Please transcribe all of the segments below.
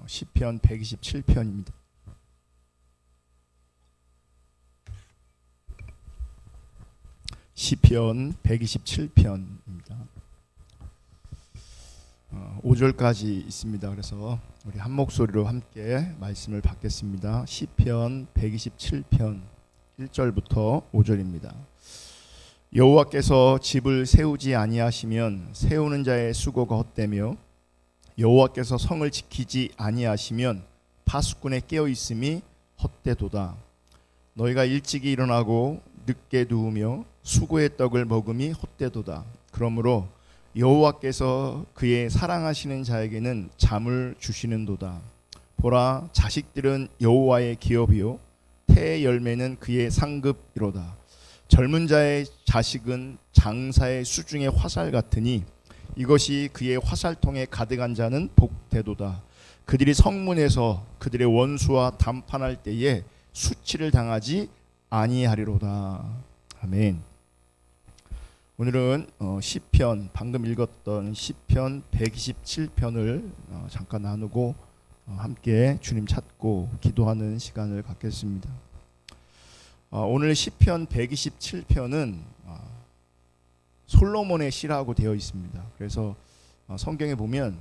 시편 127편입니다. 시편 127편입니다. 5절까지 있습니다. 그래서 우리 한 목소리로 함께 말씀을 받겠습니다. 시편 127편 1절부터 5절입니다. 여호와께서 집을 세우지 아니하시면 세우는 자의 수고가 헛되며 여호와께서 성을 지키지 아니하시면 파수꾼의 깨어 있음이 헛되도다. 너희가 일찍이 일어나고 늦게 누우며 수고의 떡을 먹음이 헛되도다. 그러므로 여호와께서 그의 사랑하시는 자에게는 잠을 주시는도다. 보라, 자식들은 여호와의 기업이요 태의 열매는 그의 상급이로다. 젊은 자의 자식은 장사의 수중의 화살 같으니 이것이 그의 화살통에 가득한 자는 복되도다. 그들이 성문에서 그들의 원수와 담판할 때에 수치를 당하지 아니하리로다. 아멘. 오늘은 시편, 방금 읽었던 시편 127편을 잠깐 나누고 함께 주님 찾고 기도하는 시간을 갖겠습니다. 오늘 시편 127편은 솔로몬의 시라고 되어 있습니다. 그래서 성경에 보면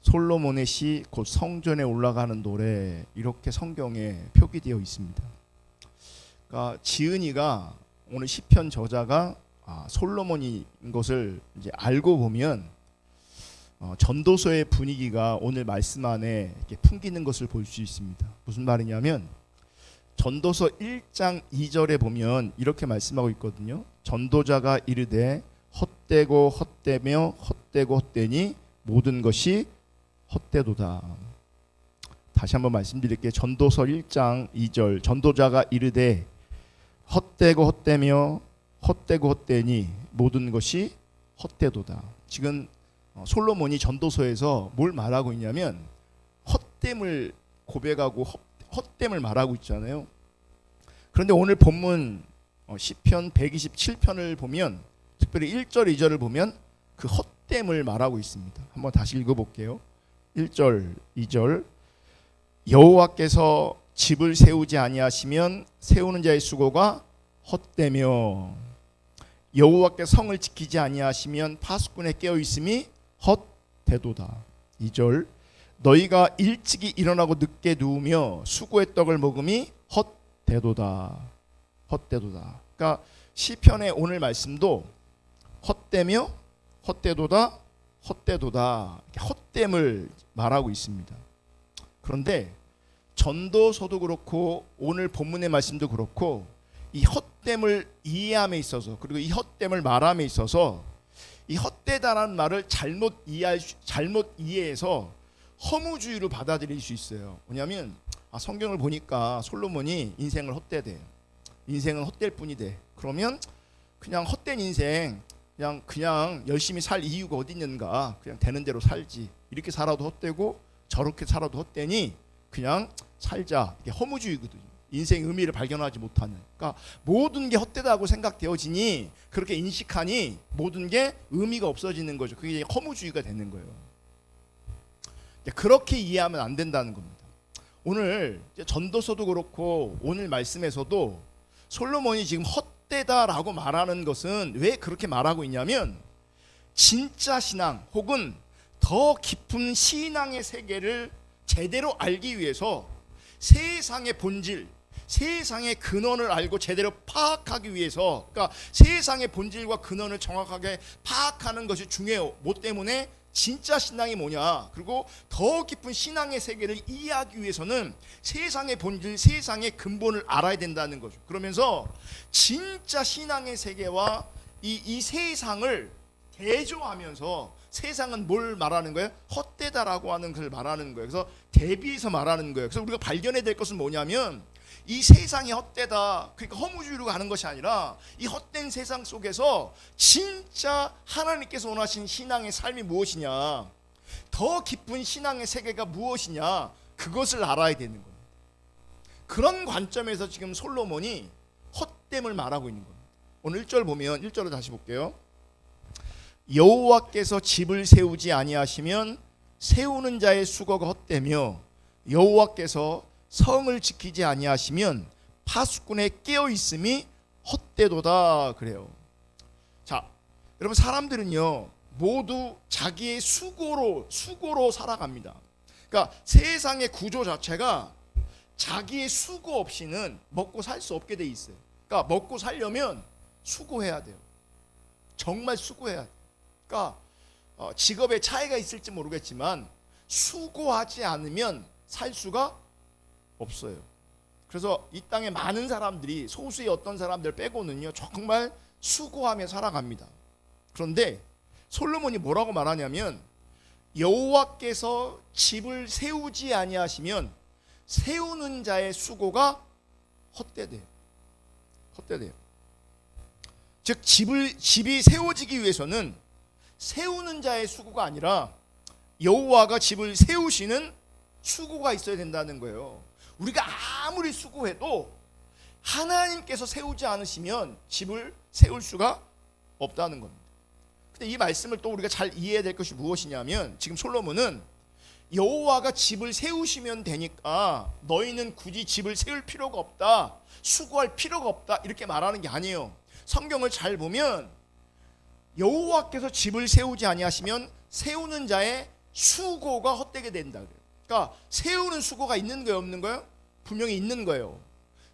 솔로몬의 시 곧 성전에 올라가는 노래 이렇게 성경에 표기되어 있습니다. 그러니까 지은이가 오늘 시편 저자가 솔로몬인 것을 이제 알고 보면 전도서의 분위기가 오늘 말씀 안에 이렇게 풍기는 것을 볼 수 있습니다. 무슨 말이냐면 전도서 1장 2절에 보면 이렇게 말씀하고 있거든요. 전도자가 이르되 헛되고 헛되며 헛되고 헛되니 모든 것이 헛되도다. 다시 한번 말씀드릴게요. 전도서 1장 2절 전도자가 이르되 헛되고 헛되며 헛되고 헛되니 모든 것이 헛되도다. 지금 솔로몬이 전도서에서 뭘 말하고 있냐면 헛됨을 고백하고 헛됨을 말하고 있잖아요. 그런데 오늘 본문 시편 127편을 보면 특별히 1절 2절을 보면 그 헛됨을 말하고 있습니다. 한번 다시 읽어볼게요. 1절 2절 여호와께서 집을 세우지 아니하시면 세우는 자의 수고가 헛되며 여호와께 성을 지키지 아니하시면 파수꾼의 깨어 있음이 헛되도다. 2절 너희가 일찍이 일어나고 늦게 누우며 수고의 떡을 먹음이 헛되도다. 헛되도다. 그러니까 시편의 오늘 말씀도 헛되며 헛되도다 헛되도다 헛됨을 말하고 있습니다. 그런데 전도서도 그렇고 오늘 본문의 말씀도 그렇고 이 헛됨을 이해함에 있어서 그리고 이 헛됨을 말함에 있어서 이 헛되다라는 말을 잘못 이해해서 허무주의로 받아들일 수 있어요. 왜냐하면 성경을 보니까 솔로몬이 인생을 헛되대. 인생은 헛될 뿐이대. 그러면 그냥 헛된 인생 그냥 열심히 살 이유가 어디 있는가? 그냥 되는 대로 살지. 이렇게 살아도 헛되고 저렇게 살아도 헛되니 그냥 살자. 이게 허무주의거든요. 인생의 의미를 발견하지 못하는. 그러니까 모든 게 헛되다고 생각되어지니 그렇게 인식하니 모든 게 의미가 없어지는 거죠. 그게 허무주의가 되는 거예요. 그렇게 이해하면 안 된다는 겁니다. 오늘 전도서도 그렇고 오늘 말씀에서도 솔로몬이 지금 헛되다라고 말하는 것은 왜 그렇게 말하고 있냐면 진짜 신앙 혹은 더 깊은 신앙의 세계를 제대로 알기 위해서 세상의 본질, 세상의 근원을 알고 제대로 파악하기 위해서 그러니까 세상의 본질과 근원을 정확하게 파악하는 것이 중요해요. 뭐 때문에? 진짜 신앙이 뭐냐 그리고 더 깊은 신앙의 세계를 이해하기 위해서는 세상의 본질, 세상의 근본을 알아야 된다는 거죠. 그러면서 진짜 신앙의 세계와 이 세상을 대조하면서 세상은 뭘 말하는 거예요? 헛되다라고 하는 것을 말하는 거예요. 그래서 대비해서 말하는 거예요. 그래서 우리가 발견해야 될 것은 뭐냐면 이 세상이 헛되다 그러니까 허무주의로 가는 것이 아니라 이 헛된 세상 속에서 진짜 하나님께서 원하신 신앙의 삶이 무엇이냐 더 깊은 신앙의 세계가 무엇이냐 그것을 알아야 되는 겁니다. 그런 관점에서 지금 솔로몬이 헛됨을 말하고 있는 겁니다. 오늘 1절 보면 1절을 다시 볼게요. 여호와께서 집을 세우지 아니하시면 세우는 자의 수고가 헛되며 여호와께서 성을 지키지 아니하시면 파수꾼의 깨어 있음이 헛되도다 그래요. 자, 여러분 사람들은요 모두 자기의 수고로 살아갑니다. 그러니까 세상의 구조 자체가 자기의 수고 없이는 먹고 살 수 없게 돼 있어요. 그러니까 먹고 살려면 수고해야 돼요. 정말 수고해야 돼요. 그러니까 직업의 차이가 있을지 모르겠지만 수고하지 않으면 살 수가 없어요. 그래서 이 땅에 많은 사람들이 소수의 어떤 사람들 빼고는요 정말 수고하며 살아갑니다. 그런데 솔로몬이 뭐라고 말하냐면 여호와께서 집을 세우지 아니하시면 세우는 자의 수고가 헛되대요. 헛되대요. 즉 집이 세워지기 위해서는 세우는 자의 수고가 아니라 여호와가 집을 세우시는 수고가 있어야 된다는 거예요. 우리가 아무리 수고해도 하나님께서 세우지 않으시면 집을 세울 수가 없다는 겁니다. 근데 이 말씀을 또 우리가 잘 이해해야 될 것이 무엇이냐면 지금 솔로몬은 여호와가 집을 세우시면 되니까 너희는 굳이 집을 세울 필요가 없다, 수고할 필요가 없다 이렇게 말하는 게 아니에요. 성경을 잘 보면 여호와께서 집을 세우지 아니하시면 세우는 자의 수고가 헛되게 된다 그래요. 그러니까 세우는 수고가 있는 거예요, 없는 거예요? 분명히 있는 거예요.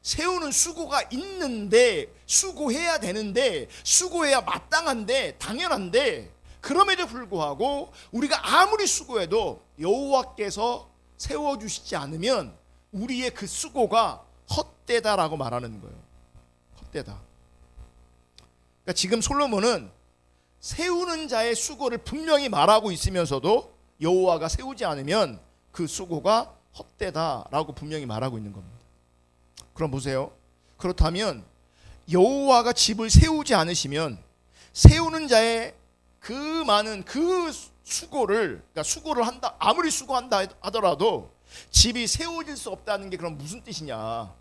세우는 수고가 있는데 수고해야 되는데 수고해야 마땅한데 당연한데 그럼에도 불구하고 우리가 아무리 수고해도 여호와께서 세워주시지 않으면 우리의 그 수고가 헛되다라고 말하는 거예요. 헛되다. 그러니까 지금 솔로몬은 세우는 자의 수고를 분명히 말하고 있으면서도 여호와가 세우지 않으면 그 수고가 헛되다라고 분명히 말하고 있는 겁니다. 그럼 보세요. 그렇다면 여호와가 집을 세우지 않으시면 세우는 자의 그 많은 그 수고를, 그러니까 수고를 한다, 아무리 수고한다 하더라도 집이 세워질 수 없다는 게 그럼 무슨 뜻이냐?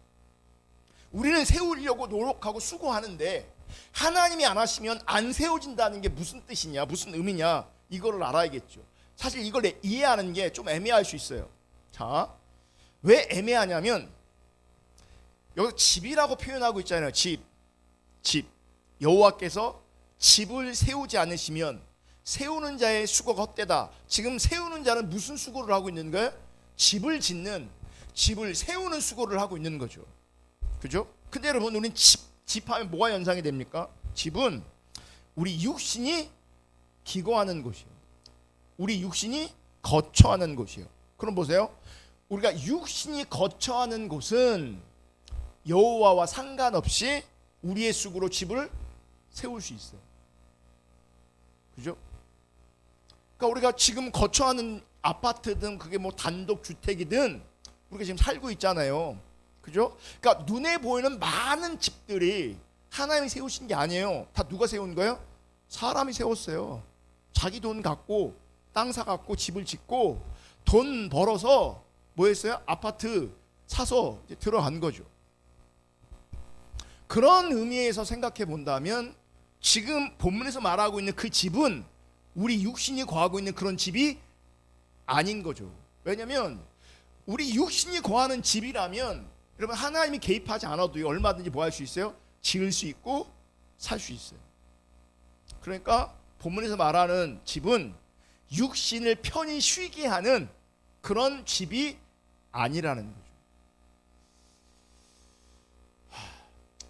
우리는 세우려고 노력하고 수고하는데 하나님이 안 하시면 안 세워진다는 게 무슨 뜻이냐, 무슨 의미냐, 이거를 알아야겠죠. 사실 이걸 이해하는 게 좀 애매할 수 있어요. 자, 왜 애매하냐면 여기 집이라고 표현하고 있잖아요. 집. 여호와께서 집을 세우지 않으시면 세우는 자의 수고가 헛되다. 지금 세우는 자는 무슨 수고를 하고 있는 거예요? 집을 세우는 수고를 하고 있는 거죠. 그죠? 근데 여러분, 우리는 집하면 뭐가 연상이 됩니까? 집은 우리 육신이 기거하는 곳이에요. 우리 육신이 거처하는 곳이에요. 그럼 보세요. 우리가 육신이 거처하는 곳은 여호와와 상관없이 우리의 수고로 집을 세울 수 있어요. 그죠? 그러니까 우리가 지금 거처하는 아파트든 그게 뭐 단독 주택이든 우리가 지금 살고 있잖아요. 그죠? 그러니까 눈에 보이는 많은 집들이 하나님이 세우신 게 아니에요. 다 누가 세운 거예요? 사람이 세웠어요. 자기 돈 갖고 땅 사갖고 집을 짓고 돈 벌어서 뭐 했어요? 아파트 사서 이제 들어간 거죠. 그런 의미에서 생각해 본다면 지금 본문에서 말하고 있는 그 집은 우리 육신이 거하고 있는 그런 집이 아닌 거죠. 왜냐하면 우리 육신이 거하는 집이라면 여러분 하나님이 개입하지 않아도 얼마든지 뭐 할 수 있어요? 지을 수 있고 살 수 있어요. 그러니까 본문에서 말하는 집은 육신을 편히 쉬게 하는 그런 집이 아니라는 거죠.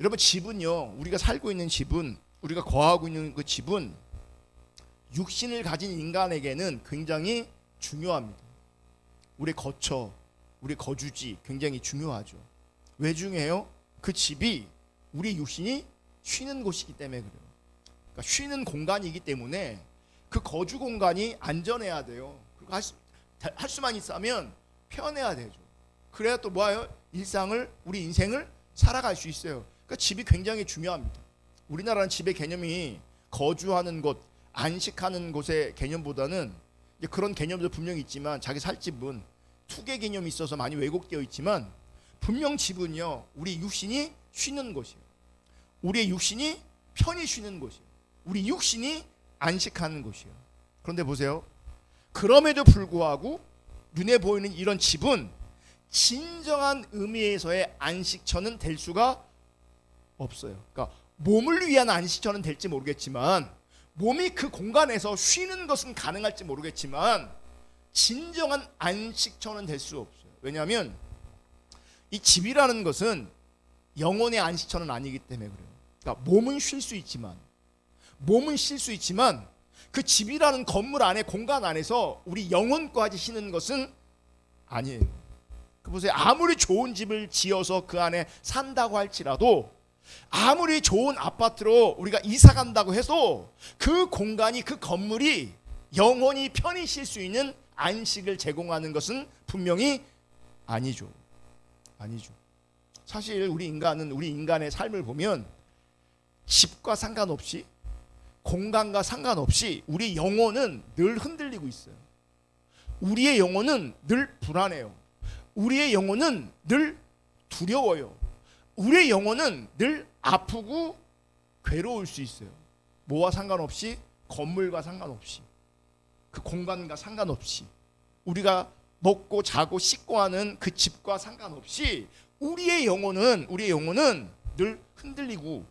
여러분 집은요, 우리가 살고 있는 집은, 우리가 거하고 있는 그 집은 육신을 가진 인간에게는 굉장히 중요합니다. 우리 거처, 우리 거주지 굉장히 중요하죠. 왜 중요해요? 그 집이 우리 육신이 쉬는 곳이기 때문에 그래요. 그러니까 쉬는 공간이기 때문에 그 거주 공간이 안전해야 돼요. 그리고 할 수만 있으면 편해야 되죠. 그래야 또 뭐예요? 우리 인생을 살아갈 수 있어요. 그러니까 집이 굉장히 중요합니다. 우리나라는 집의 개념이 거주하는 곳, 안식하는 곳의 개념보다는 이제 그런 개념도 분명히 있지만 자기 살 집은 투개 개념이 있어서 많이 왜곡되어 있지만 분명 집은요, 우리 육신이 쉬는 곳이에요. 우리의 육신이 편히 쉬는 곳이에요. 우리 육신이 안식하는 곳이에요. 그런데 보세요. 그럼에도 불구하고 눈에 보이는 이런 집은 진정한 의미에서의 안식처는 될 수가 없어요. 그러니까 몸을 위한 안식처는 될지 모르겠지만, 몸이 그 공간에서 쉬는 것은 가능할지 모르겠지만, 진정한 안식처는 될 수 없어요. 왜냐하면 이 집이라는 것은 영혼의 안식처는 아니기 때문에 그래요. 그러니까 몸은 쉴 수 있지만 그 집이라는 건물 안에, 공간 안에서 우리 영혼까지 쉬는 것은 아니에요. 그 보세요. 아무리 좋은 집을 지어서 그 안에 산다고 할지라도, 아무리 좋은 아파트로 우리가 이사 간다고 해도 그 공간이, 그 건물이 영혼이 편히 쉴 수 있는 안식을 제공하는 것은 분명히 아니죠. 사실 우리 인간의 삶을 보면 집과 상관없이, 공간과 상관없이 우리 영혼은 늘 흔들리고 있어요. 우리의 영혼은 늘 불안해요. 우리의 영혼은 늘 두려워요. 우리의 영혼은 늘 아프고 괴로울 수 있어요. 뭐와 상관없이, 건물과 상관없이, 그 공간과 상관없이, 우리가 먹고 자고 씻고 하는 그 집과 상관없이 우리의 영혼은 늘 흔들리고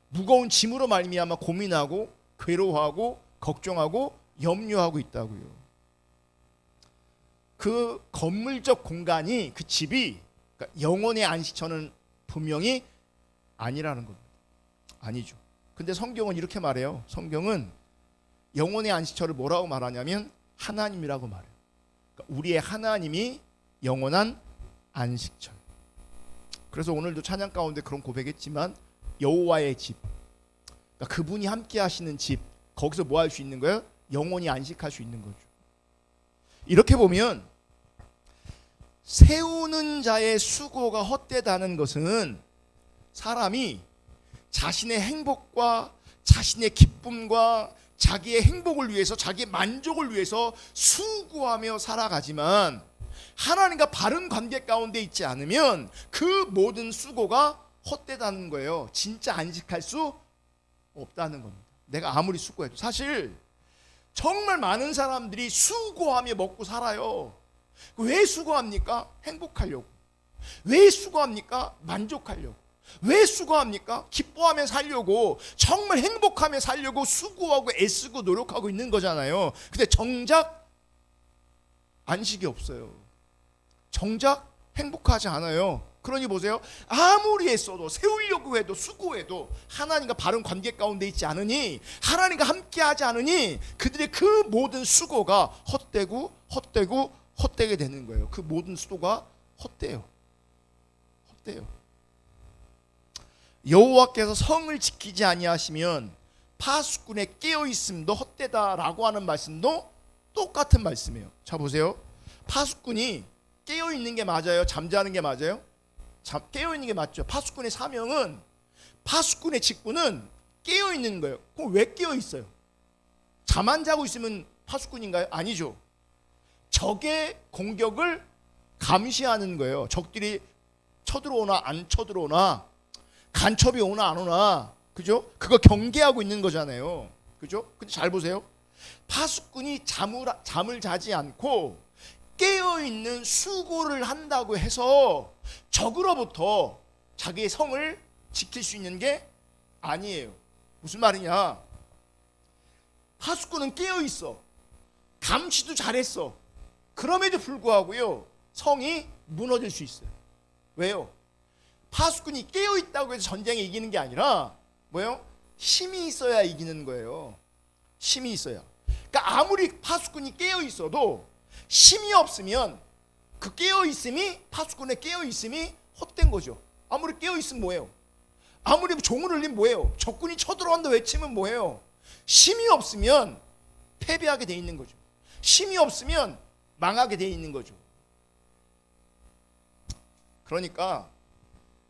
무거운 짐으로 말미암아 고민하고 괴로워하고 걱정하고 염려하고 있다고요. 그 건물적 공간이, 그 집이, 그러니까 영혼의 안식처는 분명히 아니라는 겁니다. 아니죠. 근데 성경은 이렇게 말해요. 성경은 영혼의 안식처를 뭐라고 말하냐면 하나님이라고 말해요. 그러니까 우리의 하나님이 영원한 안식처. 그래서 오늘도 찬양 가운데 그런 고백했지만, 여호와의 집, 그러니까 그분이 함께 하시는 집, 거기서 뭐 할 수 있는 거예요? 영원히 안식할 수 있는 거죠. 이렇게 보면 세우는 자의 수고가 헛되다는 것은 사람이 자신의 행복과 자신의 기쁨과 자기의 행복을 위해서, 자기의 만족을 위해서 수고하며 살아가지만, 하나님과 바른 관계 가운데 있지 않으면 그 모든 수고가 헛되다는 거예요. 진짜 안식할 수 없다는 겁니다. 내가 아무리 수고해도. 사실 정말 많은 사람들이 수고하며 먹고 살아요. 왜 수고합니까? 행복하려고. 왜 수고합니까? 만족하려고. 왜 수고합니까? 기뻐하며 살려고, 정말 행복하며 살려고 수고하고 애쓰고 노력하고 있는 거잖아요. 근데 정작 안식이 없어요. 정작 행복하지 않아요. 그러니 보세요. 아무리 애써도, 세우려고 해도, 수고해도 하나님과 바른 관계 가운데 있지 않으니, 하나님과 함께하지 않으니 그들의 그 모든 수고가 헛되게 되는 거예요. 그 모든 수고가 헛돼요. 여호와께서 성을 지키지 아니하시면 파수꾼의 깨어 있음도 헛되다라고 하는 말씀도 똑같은 말씀이에요. 자 보세요. 파수꾼이 깨어 있는 게 맞아요? 잠자는 게 맞아요? 깨어 있는 게 맞죠. 파수꾼의 사명은, 파수꾼의 직분은 깨어 있는 거예요. 그럼 왜 깨어 있어요? 잠 안 자고 있으면 파수꾼인가요? 아니죠. 적의 공격을 감시하는 거예요. 적들이 쳐들어오나 안 쳐들어오나, 간첩이 오나 안 오나, 그죠? 그거 경계하고 있는 거잖아요. 그죠? 근데 잘 보세요. 파수꾼이 잠을 자지 않고 깨어있는 수고를 한다고 해서 적으로부터 자기의 성을 지킬 수 있는 게 아니에요. 무슨 말이냐? 파수꾼은 깨어있어. 감시도 잘했어. 그럼에도 불구하고요, 성이 무너질 수 있어요. 왜요? 파수꾼이 깨어있다고 해서 전쟁에 이기는 게 아니라 뭐예요? 힘이 있어야 이기는 거예요. 힘이 있어야. 그러니까 아무리 파수꾼이 깨어있어도 힘이 없으면 그 깨어있음이, 파수꾼의 깨어있음이 헛된 거죠. 아무리 깨어있으면 뭐예요? 아무리 종을 울리면 뭐예요? 적군이 쳐들어온다 외치면 뭐예요? 힘이 없으면 패배하게 돼 있는 거죠. 힘이 없으면 망하게 돼 있는 거죠. 그러니까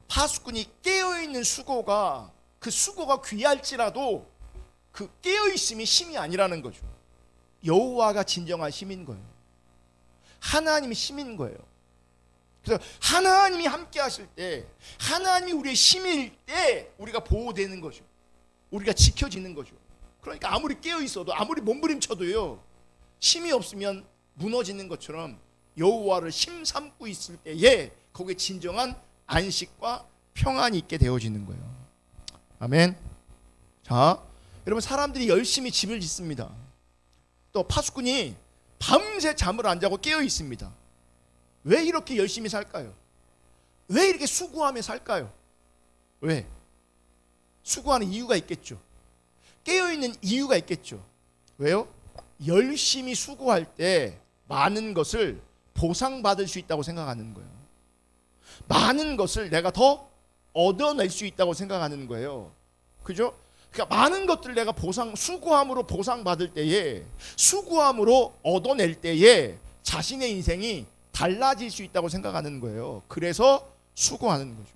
파수꾼이 깨어있는 수고가, 그 수고가 귀할지라도 그 깨어있음이 힘이 아니라는 거죠. 여호와가 진정한 힘인 거예요. 하나님이 힘인 거예요. 그래서 하나님이 함께 하실 때, 하나님이 우리의 힘일 때 우리가 보호되는 거죠. 우리가 지켜지는 거죠. 그러니까 아무리 깨어있어도, 아무리 몸부림쳐도요, 힘이 없으면 무너지는 것처럼 여호와를 심삼고 있을 때에 거기에 진정한 안식과 평안이 있게 되어지는 거예요. 아멘. 자, 여러분, 사람들이 열심히 집을 짓습니다. 또 파수꾼이 밤새 잠을 안 자고 깨어 있습니다. 왜 이렇게 열심히 살까요? 왜 이렇게 수고하며 살까요? 왜? 수고하는 이유가 있겠죠. 깨어있는 이유가 있겠죠. 왜요? 열심히 수고할 때 많은 것을 보상받을 수 있다고 생각하는 거예요. 많은 것을 내가 더 얻어낼 수 있다고 생각하는 거예요. 그죠? 그러니까 많은 것들을 내가 수고함으로 보상받을 때에, 수고함으로 얻어낼 때에 자신의 인생이 달라질 수 있다고 생각하는 거예요. 그래서 수고하는 거죠.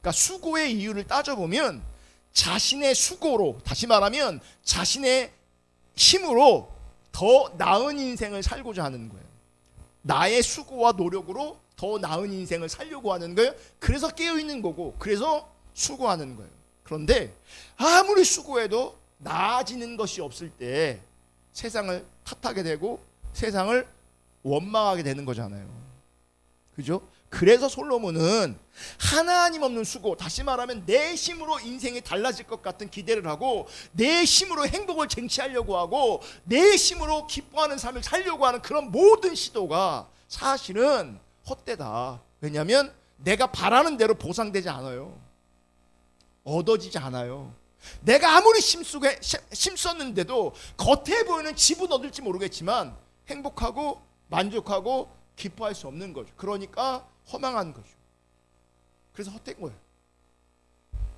그러니까 수고의 이유를 따져보면 자신의 수고로, 다시 말하면 자신의 힘으로 더 나은 인생을 살고자 하는 거예요. 나의 수고와 노력으로 더 나은 인생을 살려고 하는 거예요. 그래서 깨어있는 거고, 그래서 수고하는 거예요. 그런데 아무리 수고해도 나아지는 것이 없을 때 세상을 탓하게 되고 세상을 원망하게 되는 거잖아요. 그죠? 그래서 솔로몬은 하나님 없는 수고, 다시 말하면 내 힘으로 인생이 달라질 것 같은 기대를 하고, 내 힘으로 행복을 쟁취하려고 하고, 내 힘으로 기뻐하는 삶을 살려고 하는 그런 모든 시도가 사실은 헛되다. 왜냐하면 내가 바라는 대로 보상되지 않아요. 얻어지지 않아요. 내가 아무리 힘썼는데도 겉에 보이는 집은 얻을지 모르겠지만 행복하고 만족하고 기뻐할 수 없는 거죠. 그러니까 허망한 거죠. 그래서 헛된 거예요.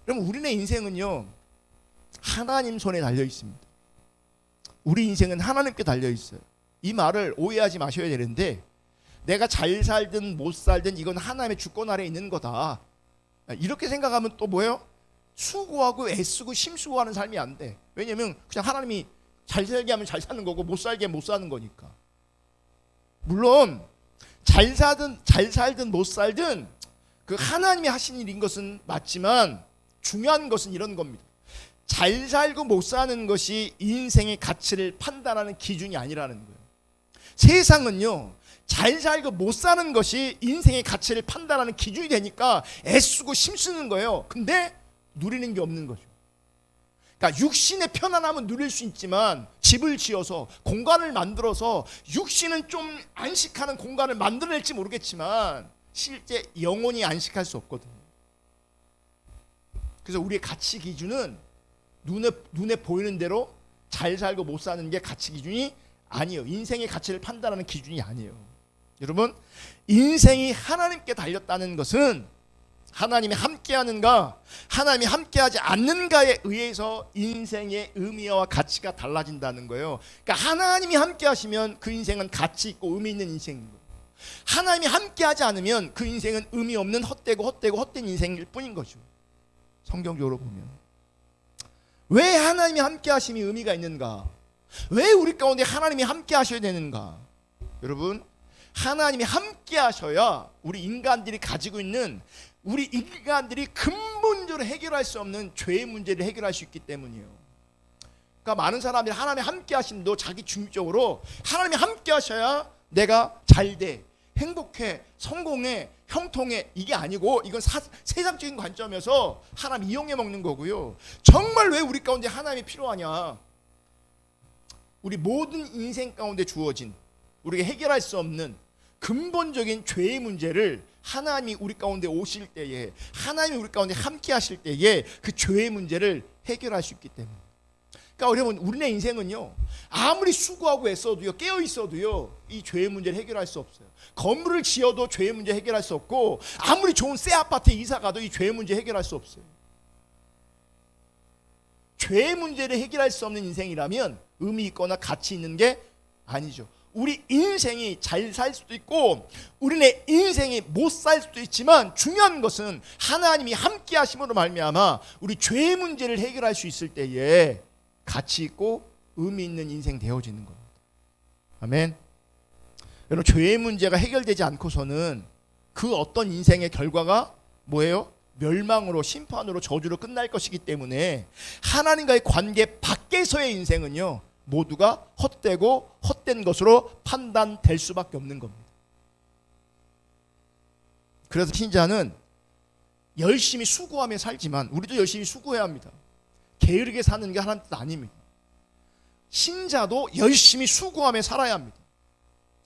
그럼 우리네 인생은요, 하나님 손에 달려 있습니다. 우리 인생은 하나님께 달려 있어요. 이 말을 오해하지 마셔야 되는데, 내가 잘 살든 못 살든 이건 하나님의 주권 아래에 있는 거다, 이렇게 생각하면 또 뭐예요? 수고하고 애쓰고 힘쓰고 하는 삶이 안 돼. 왜냐면 그냥 하나님이 잘 살게 하면 잘 사는 거고 못 살게 하면 못 사는 거니까. 물론 잘 살든 못 살든 그 하나님이 하신 일인 것은 맞지만, 중요한 것은 이런 겁니다. 잘 살고 못 사는 것이 인생의 가치를 판단하는 기준이 아니라는 거예요. 세상은요, 잘 살고 못 사는 것이 인생의 가치를 판단하는 기준이 되니까 애쓰고 힘쓰는 거예요. 근데 누리는 게 없는 거죠. 그러니까 육신의 편안함은 누릴 수 있지만, 집을 지어서 공간을 만들어서 육신은 좀 안식하는 공간을 만들어낼지 모르겠지만 실제 영혼이 안식할 수 없거든요. 그래서 우리의 가치 기준은 눈에 보이는 대로 잘 살고 못 사는 게 가치 기준이 아니에요. 인생의 가치를 판단하는 기준이 아니에요. 여러분, 인생이 하나님께 달렸다는 것은 하나님이 함께하는가, 하나님이 함께하지 않는가에 의해서 인생의 의미와 가치가 달라진다는 거예요. 그러니까 하나님이 함께하시면 그 인생은 가치 있고 의미 있는 인생인 거예요. 하나님이 함께하지 않으면 그 인생은 의미 없는 헛된 인생일 뿐인 거죠. 성경적으로 보면 왜 하나님이 함께하심이 의미가 있는가? 왜 우리 가운데 하나님이 함께하셔야 되는가? 여러분, 하나님이 함께하셔야 우리 인간들이 가지고 있는, 우리 인간들이 근본적으로 해결할 수 없는 죄의 문제를 해결할 수 있기 때문이에요. 그러니까 많은 사람들이 하나님이 함께 하심도 자기 중립적으로 하나님이 함께 하셔야 내가 잘돼, 행복해, 성공해, 형통해, 이게 아니고 이건 세상적인 관점에서 하나님 이용해 먹는 거고요. 정말 왜 우리 가운데 하나님이 필요하냐? 우리 모든 인생 가운데 주어진 우리가 해결할 수 없는 근본적인 죄의 문제를 하나님이 우리 가운데 오실 때에, 하나님이 우리 가운데 함께 하실 때에 그 죄의 문제를 해결할 수 있기 때문에. 그러니까 여러분, 우리네 인생은요, 아무리 수고하고 애써도요, 깨어 있어도요, 이 죄의 문제를 해결할 수 없어요. 건물을 지어도 죄의 문제 해결할 수 없고, 아무리 좋은 새 아파트에 이사 가도 이 죄의 문제 해결할 수 없어요. 죄의 문제를 해결할 수 없는 인생이라면 의미 있거나 가치 있는 게 아니죠. 우리 인생이 잘 살 수도 있고 우리네 인생이 못 살 수도 있지만, 중요한 것은 하나님이 함께 하심으로 말미암아 우리 죄의 문제를 해결할 수 있을 때에 가치 있고 의미 있는 인생 되어지는 겁니다. 아멘. 여러분, 죄의 문제가 해결되지 않고서는 그 어떤 인생의 결과가 뭐예요? 멸망으로, 심판으로, 저주로 끝날 것이기 때문에 하나님과의 관계 밖에서의 인생은요, 모두가 헛되고 헛된 것으로 판단될 수밖에 없는 겁니다. 그래서 신자는 열심히 수고하며 살지만 우리도 열심히 수고해야 합니다. 게으르게 사는 게 하나님 뜻 아닙니다. 신자도 열심히 수고하며 살아야 합니다.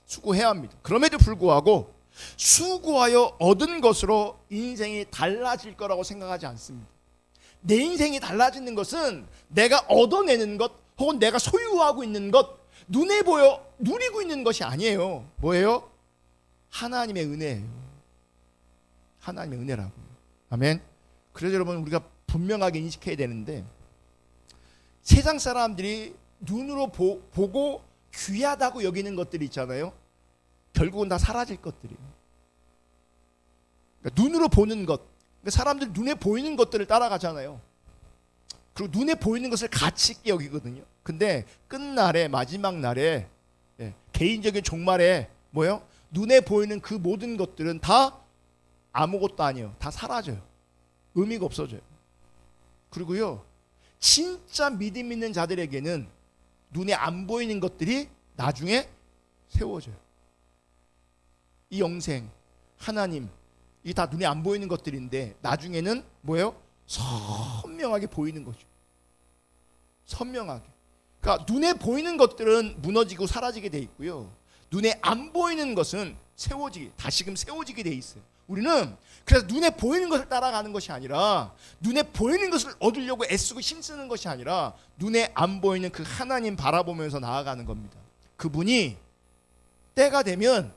수고해야 합니다. 그럼에도 불구하고 수고하여 얻은 것으로 인생이 달라질 거라고 생각하지 않습니다. 내 인생이 달라지는 것은 내가 얻어내는 것 혹은 내가 소유하고 있는 것, 눈에 보여 누리고 있는 것이 아니에요. 뭐예요? 하나님의 은혜예요. 하나님의 은혜라고요. 아멘. 그래서 여러분 우리가 분명하게 인식해야 되는데 세상 사람들이 눈으로 보고 귀하다고 여기는 것들이 있잖아요. 결국은 다 사라질 것들이에요. 그러니까 눈으로 보는 것, 그러니까 사람들이 눈에 보이는 것들을 따라가잖아요. 그리고 눈에 보이는 것을 가치 있게 여기거든요. 근데 끝날에 마지막 날에 개인적인 종말에 뭐요? 눈에 보이는 그 모든 것들은 다 아무것도 아니에요. 다 사라져요. 의미가 없어져요. 그리고요, 진짜 믿음 있는 자들에게는 눈에 안 보이는 것들이 나중에 세워져요. 이 영생, 하나님, 이게 다 눈에 안 보이는 것들인데 나중에는 뭐예요? 선명하게 보이는 거죠. 선명하게. 그러니까 눈에 보이는 것들은 무너지고 사라지게 돼 있고요. 눈에 안 보이는 것은 다시금 세워지게 돼 있어요. 우리는 그래서 눈에 보이는 것을 따라가는 것이 아니라 눈에 보이는 것을 얻으려고 애쓰고 힘쓰는 것이 아니라 눈에 안 보이는 그 하나님 바라보면서 나아가는 겁니다. 그분이 때가 되면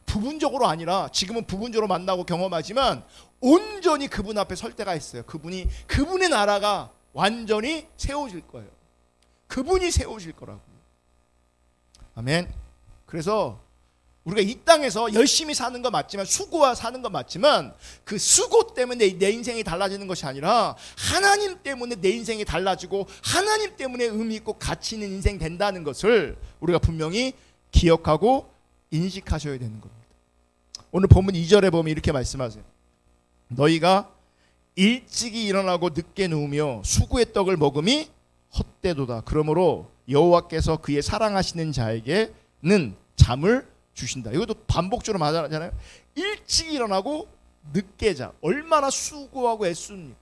부분적으로 아니라 지금은 부분적으로 만나고 경험하지만 온전히 그분 앞에 설 때가 있어요. 그분의 나라가 완전히 세워질 거예요. 그분이 세워질 거라고요. 아멘. 그래서 우리가 이 땅에서 열심히 사는 거 맞지만 수고와 사는 거 맞지만 그 수고 때문에 내 인생이 달라지는 것이 아니라 하나님 때문에 내 인생이 달라지고 하나님 때문에 의미 있고 가치 있는 인생 된다는 것을 우리가 분명히 기억하고 인식하셔야 되는 겁니다. 오늘 본문 2절에 보면 이렇게 말씀하세요. 너희가 일찍이 일어나고 늦게 누우며 수고의 떡을 먹음이 헛되도다. 그러므로 여호와께서 그의 사랑하시는 자에게는 잠을 주신다. 이것도 반복적으로 말하잖아요. 일찍 일어나고 늦게 자. 얼마나 수고하고 애쓰니까.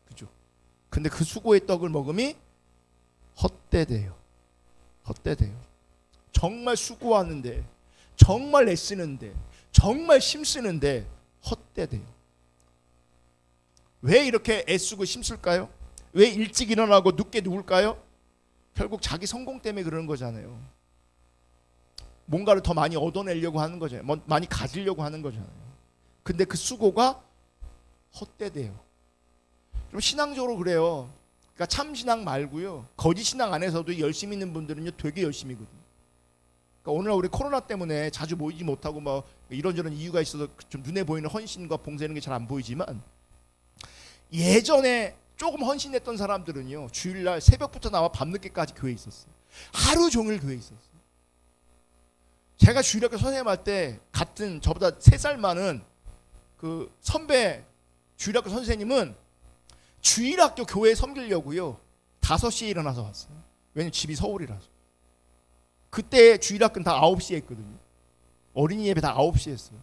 그죠? 근데 그 수고의 떡을 먹음이 헛되대요. 헛되대요. 정말 수고하는데, 정말 애쓰는데, 정말 힘쓰는데 헛되대요. 왜 이렇게 애쓰고 힘쓸까요? 왜 일찍 일어나고 늦게 누울까요? 결국 자기 성공 때문에 그러는 거잖아요. 뭔가를 더 많이 얻어내려고 하는 거잖아요. 많이 가지려고 하는 거잖아요. 근데 그 수고가 헛되대요. 좀 신앙적으로 그래요. 그러니까 참 신앙 말고요. 거짓 신앙 안에서도 열심히 있는 분들은요 되게 열심히거든요. 그러니까 오늘 우리 코로나 때문에 자주 모이지 못하고 뭐 이런저런 이유가 있어서 좀 눈에 보이는 헌신과 봉사하는 게 잘 안 보이지만 예전에 조금 헌신했던 사람들은요 주일날 새벽부터 나와 밤늦게까지 교회에 있었어요. 하루 종일 교회에 있었어요. 제가 주일학교 선생님 할 때 같은 저보다 3살 많은 그 선배 주일학교 선생님은 주일학교 교회 섬기려고요 5시에 일어나서 왔어요. 왜냐면 집이 서울이라서. 그때 주일학교는 다 9시에 했거든요. 어린이 예배 다 9시에 했어요.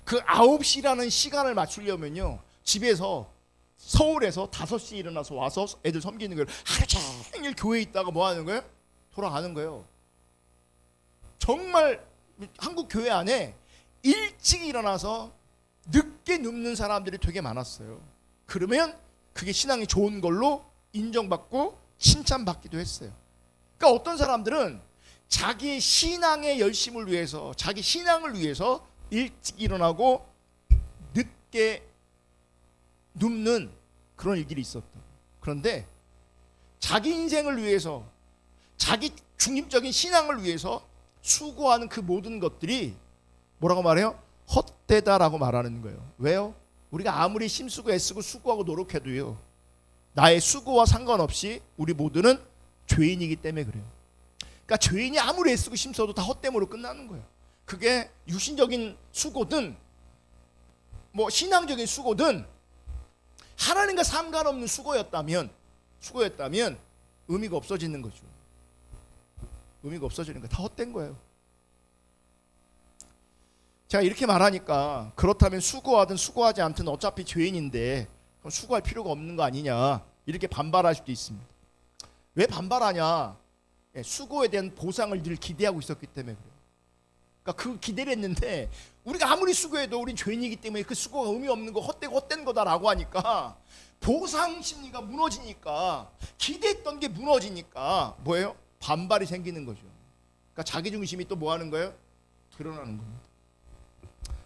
그 9시라는 시간을 맞추려면요 집에서 서울에서 5시에 일어나서 와서 애들 섬기는 거예요. 하루 종일 교회에 있다가 뭐 하는 거예요? 돌아가는 거예요. 정말 한국 교회 안에 일찍 일어나서 늦게 눕는 사람들이 되게 많았어요. 그러면 그게 신앙이 좋은 걸로 인정받고 칭찬받기도 했어요. 그러니까 어떤 사람들은 자기 신앙의 열심을 위해서 자기 신앙을 위해서 일찍 일어나고 늦게 눕는 그런 일들이 있었다. 그런데 자기 인생을 위해서 자기 중립적인 신앙을 위해서 수고하는 그 모든 것들이 뭐라고 말해요? 헛되다라고 말하는 거예요. 왜요? 우리가 아무리 힘쓰고 애쓰고 수고하고 노력해도요 나의 수고와 상관없이 우리 모두는 죄인이기 때문에 그래요. 그러니까 죄인이 아무리 애쓰고 힘써도 다 헛됨으로 끝나는 거예요. 그게 육신적인 수고든 뭐 신앙적인 수고든 하나님과 상관없는 수고였다면 의미가 없어지는 거죠. 의미가 없어지는 거 다 헛된 거예요. 제가 이렇게 말하니까 그렇다면 수고하든 수고하지 않든 어차피 죄인인데 그럼 수고할 필요가 없는 거 아니냐 이렇게 반발할 수도 있습니다. 왜 반발하냐? 수고에 대한 보상을 늘 기대하고 있었기 때문에 그래요. 그러니까 그 기대를 했는데 우리가 아무리 수고해도 우린 죄인이기 때문에 그 수고가 의미 없는 거 헛된 거다라고 하니까 보상 심리가 무너지니까 기대했던 게 무너지니까 뭐예요? 반발이 생기는 거죠. 그러니까 자기 중심이 또 뭐 하는 거예요? 드러나는 겁니다.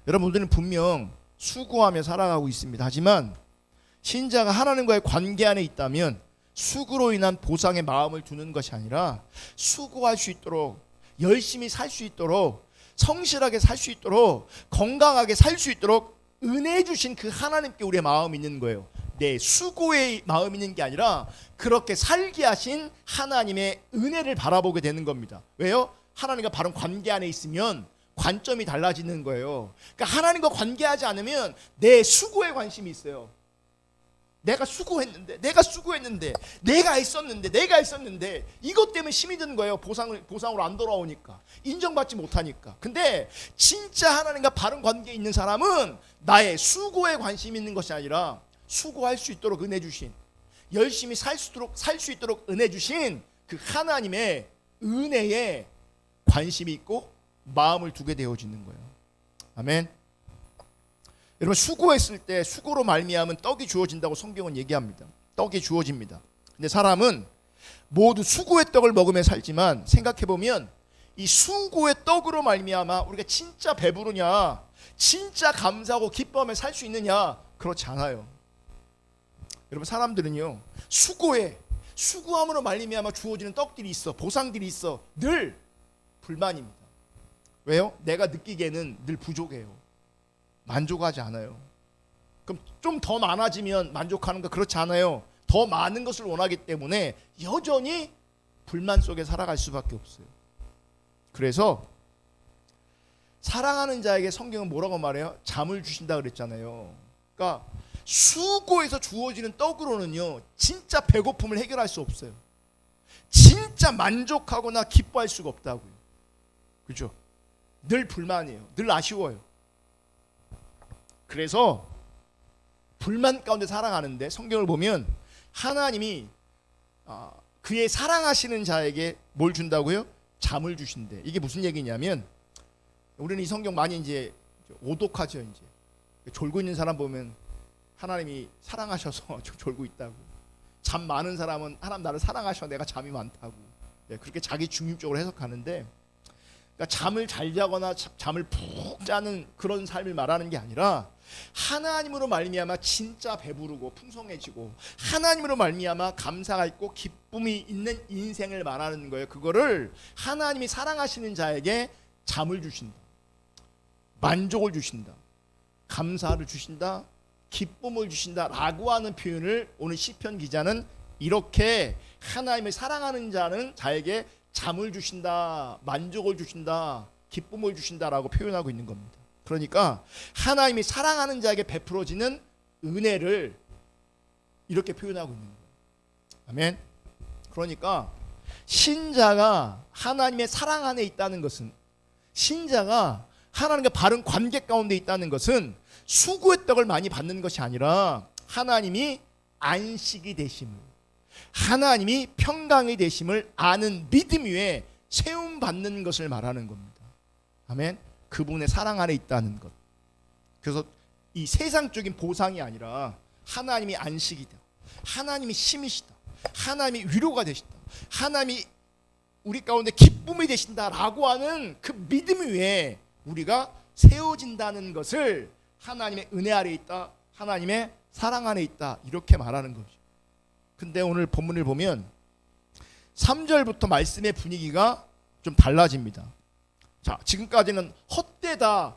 여러분들은 분명 수고하며 살아가고 있습니다. 하지만 신자가 하나님과의 관계 안에 있다면 수고로 인한 보상의 마음을 두는 것이 아니라 수고할 수 있도록 열심히 살 수 있도록 성실하게 살 수 있도록 건강하게 살 수 있도록 은혜 주신 그 하나님께 우리의 마음이 있는 거예요. 내 수고의 마음이 있는 게 아니라 그렇게 살게 하신 하나님의 은혜를 바라보게 되는 겁니다. 왜요? 하나님과 바른 관계 안에 있으면 관점이 달라지는 거예요. 그러니까 하나님과 관계하지 않으면 내 수고에 관심이 있어요. 내가 수고했는데 내가 했었는데 이것 때문에 힘이 드는 거예요. 보상으로 안 돌아오니까, 인정받지 못하니까. 근데 진짜 하나님과 바른 관계에 있는 사람은 나의 수고에 관심이 있는 것이 아니라 수고할 수 있도록 은혜 주신, 열심히 살 수 있도록 은혜 주신 그 하나님의 은혜에 관심이 있고 마음을 두게 되어지는 거예요. 아멘. 여러분, 수고했을 때 수고로 말미암은 떡이 주어진다고 성경은 얘기합니다. 떡이 주어집니다. 근데 사람은 모두 수고의 떡을 먹으며 살지만 생각해보면 이 수고의 떡으로 말미암아 우리가 진짜 배부르냐, 진짜 감사하고 기뻐하며 살 수 있느냐? 그렇지 않아요. 여러분, 사람들은요 수고함으로 말미암아 주어지는 떡들이 있어, 보상들이 있어, 늘 불만입니다. 왜요? 내가 느끼기에는 늘 부족해요. 만족하지 않아요. 그럼 좀 더 많아지면 만족하는가? 그렇지 않아요. 더 많은 것을 원하기 때문에 여전히 불만 속에 살아갈 수밖에 없어요. 그래서 사랑하는 자에게 성경은 뭐라고 말해요? 잠을 주신다 그랬잖아요. 그러니까 수고에서 주어지는 떡으로는요 진짜 배고픔을 해결할 수 없어요. 진짜 만족하거나 기뻐할 수가 없다고요. 그죠? 늘 불만이에요. 늘 아쉬워요. 그래서 불만 가운데 살아가는데 성경을 보면 하나님이 그의 사랑하시는 자에게 뭘 준다고요? 잠을 주신대. 이게 무슨 얘기냐면, 우리는 이 성경 많이 이제 오독하죠. 이제 졸고 있는 사람 보면 하나님이 사랑하셔서 졸고 있다고, 잠 많은 사람은 하나님 나를 사랑하셔 내가 잠이 많다고, 그렇게 자기 중립적으로 해석하는데, 그러니까 잠을 잘 자거나 잠을 푹 자는 그런 삶을 말하는 게 아니라 하나님으로 말미암아 진짜 배부르고 풍성해지고 하나님으로 말미암아 감사가 있고 기쁨이 있는 인생을 말하는 거예요. 그거를 하나님이 사랑하시는 자에게 잠을 주신다, 만족을 주신다, 감사를 주신다, 기쁨을 주신다라고 하는 표현을 오늘 시편 기자는 이렇게 하나님을 사랑하는 자에게 잠을 주신다, 만족을 주신다, 기쁨을 주신다라고 표현하고 있는 겁니다. 그러니까 하나님이 사랑하는 자에게 베풀어지는 은혜를 이렇게 표현하고 있는 거예요. 아멘. 그러니까 신자가 하나님의 사랑 안에 있다는 것은, 신자가 하나님과 바른 관계 가운데 있다는 것은 수고의 떡을 많이 받는 것이 아니라 하나님이 안식이 되심을, 하나님이 평강이 되심을 아는 믿음 위에 세움 받는 것을 말하는 겁니다. 아멘. 그분의 사랑 안에 있다는 것. 그래서 이 세상적인 보상이 아니라 하나님이 안식이다, 하나님이 힘이시다, 하나님이 위로가 되시다, 하나님이 우리 가운데 기쁨이 되신다라고 하는 그 믿음 위에 우리가 세워진다는 것을 하나님의 은혜 아래 있다, 하나님의 사랑 안에 있다, 이렇게 말하는 거죠. 근데 오늘 본문을 보면 3절부터 말씀의 분위기가 좀 달라집니다. 자, 지금까지는 헛되다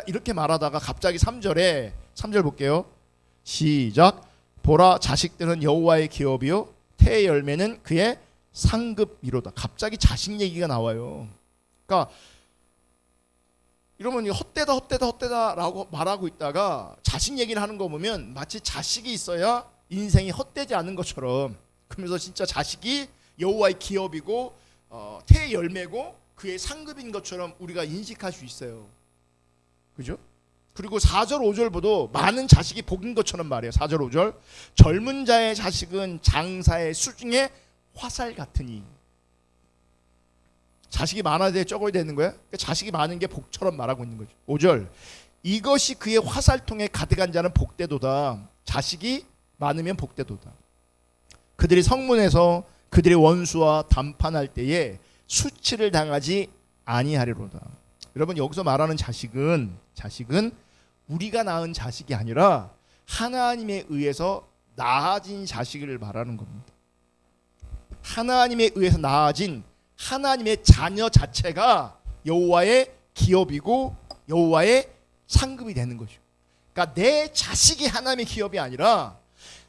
이렇게 말하다가 갑자기 3절 볼게요. 시작. 보라, 자식들은 여호와의 기업이요 태의 열매는 그의 상급이로다. 갑자기 자식 얘기가 나와요. 그러니까 이러면 헛되다라고 말하고 있다가 자식 얘기를 하는 거 보면 마치 자식이 있어야 인생이 헛되지 않은 것처럼 그러면서 진짜 자식이 여호와의 기업이고 태의 열매고 그의 상급인 것처럼 우리가 인식할 수 있어요. 그죠? 그리고 4절 5절 보도 많은 자식이 복인 것처럼 말해요. 4절 5절 젊은 자의 자식은 장사의 수중에 화살 같으니. 자식이 많아야 돼, 적어야 되는 거야? 그러니까 자식이 많은 게 복처럼 말하고 있는 거죠. 5절 이것이 그의 화살통에 가득한 자는 복되도다. 자식이 많으면 복되도다. 그들이 성문에서 그들의 원수와 담판할 때에 수치를 당하지 아니하리로다. 여러분 여기서 말하는 자식은 우리가 낳은 자식이 아니라 하나님에 의해서 낳아진 자식을 말하는 겁니다. 하나님에 의해서 낳아진 하나님의 자녀 자체가 여호와의 기업이고 여호와의 상급이 되는 거죠. 그러니까 내 자식이 하나님의 기업이 아니라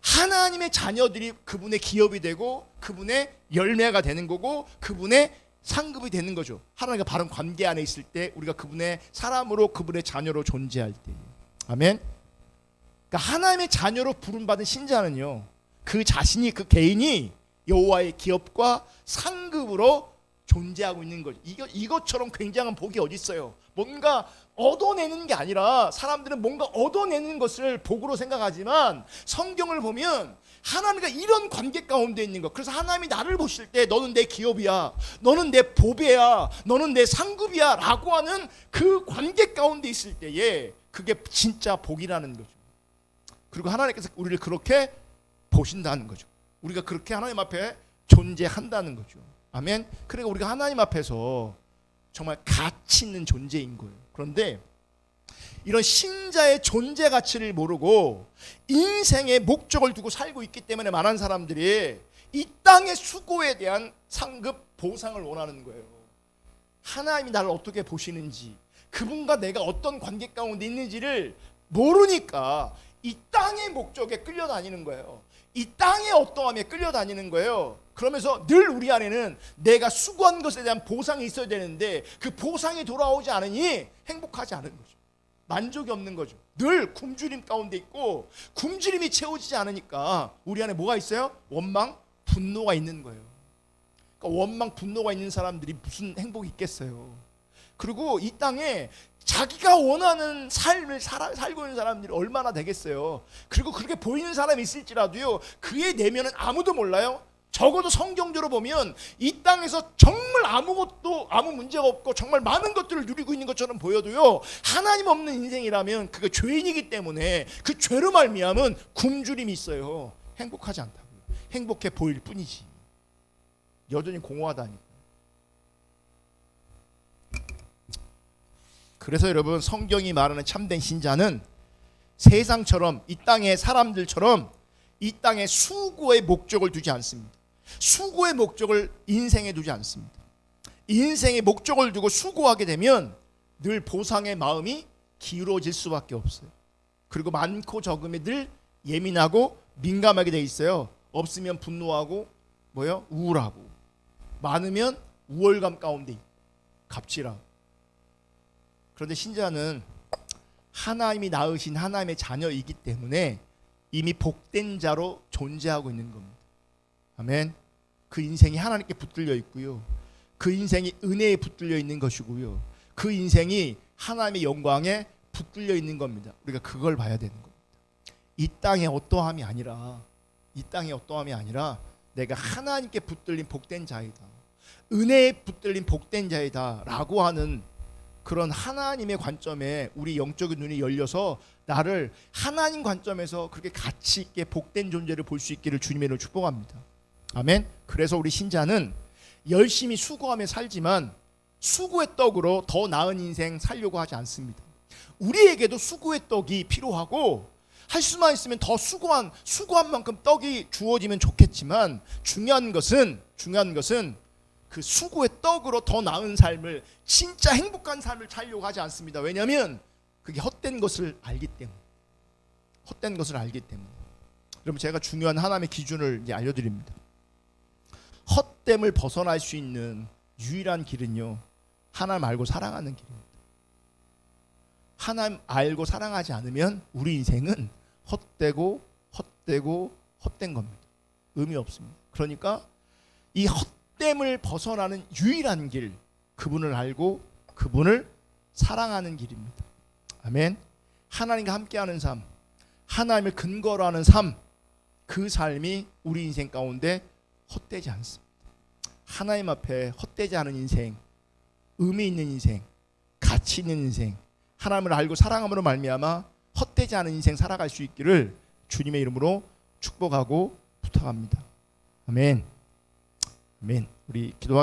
하나님의 자녀들이 그분의 기업이 되고 그분의 열매가 되는 거고 그분의 상급이 되는 거죠. 하나님과 바른 관계 안에 있을 때 우리가 그분의 사람으로 그분의 자녀로 존재할 때. 아멘. 그러니까 하나님의 자녀로 부름받은 신자는요, 그 자신이 그 개인이 여호와의 기업과 상급으로 존재하고 있는 거죠. 이것처럼 굉장한 복이 어디 있어요? 뭔가 얻어내는 게 아니라 사람들은 뭔가 얻어내는 것을 복으로 생각하지만 성경을 보면 하나님과 이런 관계 가운데 있는 것. 그래서 하나님이 나를 보실 때 너는 내 기업이야, 너는 내 보배야, 너는 내 상급이야 라고 하는 그 관계 가운데 있을 때에 그게 진짜 복이라는 거죠. 그리고 하나님께서 우리를 그렇게 보신다는 거죠. 우리가 그렇게 하나님 앞에 존재한다는 거죠. 아멘. 그러니까 우리가 하나님 앞에서 정말 가치 있는 존재인 거예요. 그런데 이런 신자의 존재 가치를 모르고 인생의 목적을 두고 살고 있기 때문에 많은 사람들이 이 땅의 수고에 대한 상급 보상을 원하는 거예요. 하나님이 나를 어떻게 보시는지, 그분과 내가 어떤 관계 가운데 있는지를 모르니까 이 땅의 목적에 끌려다니는 거예요. 이 땅의 어떠함에 끌려다니는 거예요. 그러면서 늘 우리 안에는 내가 수고한 것에 대한 보상이 있어야 되는데 그 보상이 돌아오지 않으니 행복하지 않은 거죠. 만족이 없는 거죠. 늘 굶주림 가운데 있고 굶주림이 채워지지 않으니까 우리 안에 뭐가 있어요? 원망, 분노가 있는 거예요. 그러니까 원망, 분노가 있는 사람들이 무슨 행복이 있겠어요. 그리고 이 땅에 자기가 원하는 삶을 살고 있는 사람들이 얼마나 되겠어요. 그리고 그렇게 보이는 사람이 있을지라도요, 그의 내면은 아무도 몰라요. 적어도 성경적으로 보면 이 땅에서 정말 아무 문제가 없고 정말 많은 것들을 누리고 있는 것처럼 보여도요, 하나님 없는 인생이라면 그게 죄인이기 때문에 그 죄로 말미암은 굶주림이 있어요. 행복하지 않다고요. 행복해 보일 뿐이지 여전히 공허하다니까. 그래서 여러분 성경이 말하는 참된 신자는 세상처럼 이 땅의 사람들처럼 이 땅의 수고의 목적을 두지 않습니다. 수고의 목적을 인생에 두지 않습니다. 인생의 목적을 두고 수고하게 되면 늘 보상의 마음이 기울어질 수밖에 없어요. 그리고 많고 적음에 늘 예민하고 민감하게 돼 있어요. 없으면 분노하고 우울하고, 많으면 우월감 가운데 있고 갑질하고. 그런데 신자는 하나님이 낳으신 하나님의 자녀이기 때문에 이미 복된 자로 존재하고 있는 겁니다. 아멘. 그 인생이 하나님께 붙들려 있고요, 그 인생이 은혜에 붙들려 있는 것이고요, 그 인생이 하나님의 영광에 붙들려 있는 겁니다. 우리가 그걸 봐야 되는 겁니다. 이 땅의 어떠함이 아니라 내가 하나님께 붙들린 복된 자이다, 은혜에 붙들린 복된 자이다 라고 하는 그런 하나님의 관점에 우리 영적인 눈이 열려서 나를 하나님 관점에서 그렇게 가치 있게 복된 존재를 볼 수 있기를 주님의 축복합니다. 아멘. 그래서 우리 신자는 열심히 수고하며 살지만 수고의 떡으로 더 나은 인생 살려고 하지 않습니다. 우리에게도 수고의 떡이 필요하고 할 수만 있으면 더 수고한 만큼 떡이 주어지면 좋겠지만 중요한 것은 그 수고의 떡으로 더 나은 삶을, 진짜 행복한 삶을 살려고 하지 않습니다. 왜냐하면 그게 헛된 것을 알기 때문에. 여러분 제가 중요한 하나님의 기준을 이제 알려드립니다. 헛됨을 벗어날 수 있는 유일한 길은요, 하나님 알고 사랑하는 길입니다. 하나님 알고 사랑하지 않으면 우리 인생은 헛된 겁니다. 의미 없습니다. 그러니까 이 헛됨을 벗어나는 유일한 길, 그분을 알고 그분을 사랑하는 길입니다. 아멘. 하나님과 함께하는 삶, 하나님을 근거로 하는 삶, 그 삶이 우리 인생 가운데 헛되지 않습니다. 하나님 앞에 헛되지 않은 인생, 의미 있는 인생, 가치 있는 인생, 하나님을 알고 사랑함으로 말미암아 헛되지 않은 인생 살아갈 수 있기를 주님의 이름으로 축복하고 부탁합니다. 아멘. 아멘. 우리 기도하